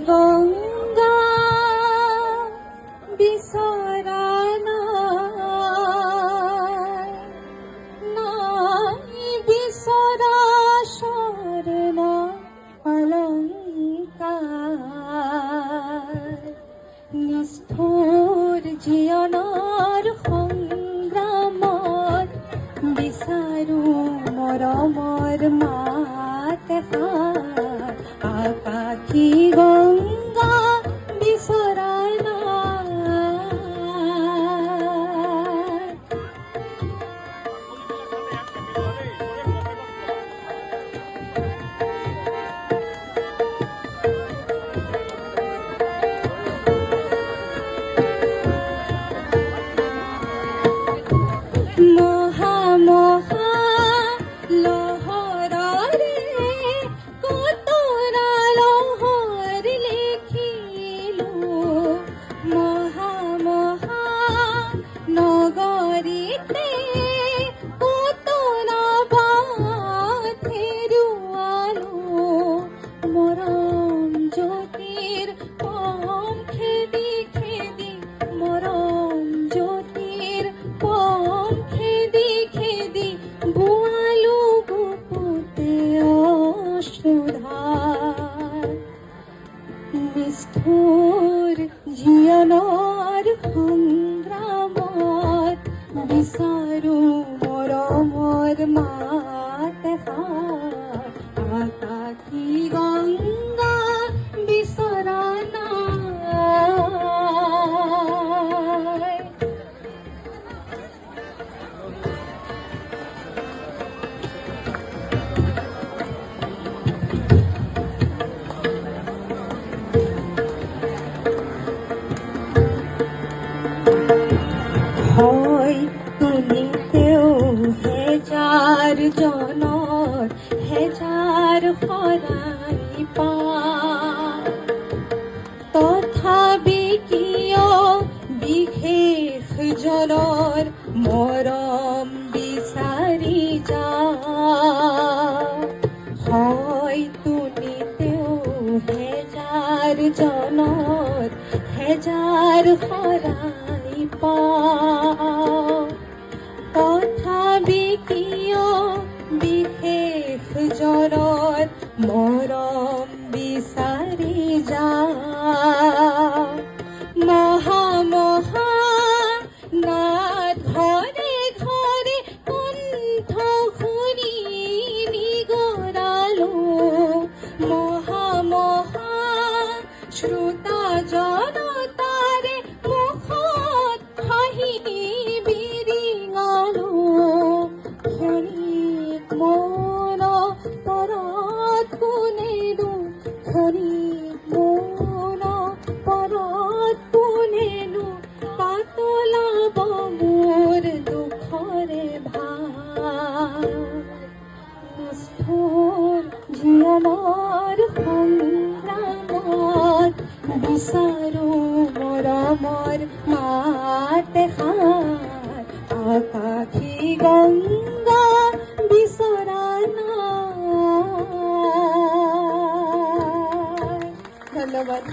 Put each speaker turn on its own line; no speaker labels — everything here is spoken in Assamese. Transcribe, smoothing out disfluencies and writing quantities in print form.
গঙ্গা বিচৰা নাই বিচৰা স্বৰ্ণ অলংকাৰ নিষ্ঠুৰ জীৱনৰ সংগ্ৰামত বিচাৰো মৰমৰ মাত এষাৰ আকাশী গংগা বিচৰা নিষ্ঠুৰ জীৱনৰ সংগ্ৰামত বিচাৰো মৰমৰ মাত এষাৰ আকাশী গংগা বিচৰা নাই। তুলিতেও হেজাৰ জনৰ হেজাৰ শৰাই পা তথাপি কিয় বিশেষ জনৰ মৰম বিচাৰি যা হয় তুলিতেও হেজাৰ জনৰ হেজাৰ শৰাই পা তথাপি কিয় বিশেষ জনৰ মৰম বিচাৰি যা মহা নাদ ঘৰে ঘৰে কণ্ঠ শুনি নিগৰালো মহা শ্ৰোতা জনতাৰে মুখত হাঁহি বিৰিঙালো ক্ষণিক মন পৰত কোনেনো ক্ষণিক মন পৰত কোনেনো পাতলাব মোৰ দুখৰে ভাৰ নিষ্ঠুৰ জীৱনৰ সংগ্ৰামত বিচাৰো মৰমৰ মাত এষাৰ আকাশী গংগা বিচৰা নাই। ধন্যবাদ।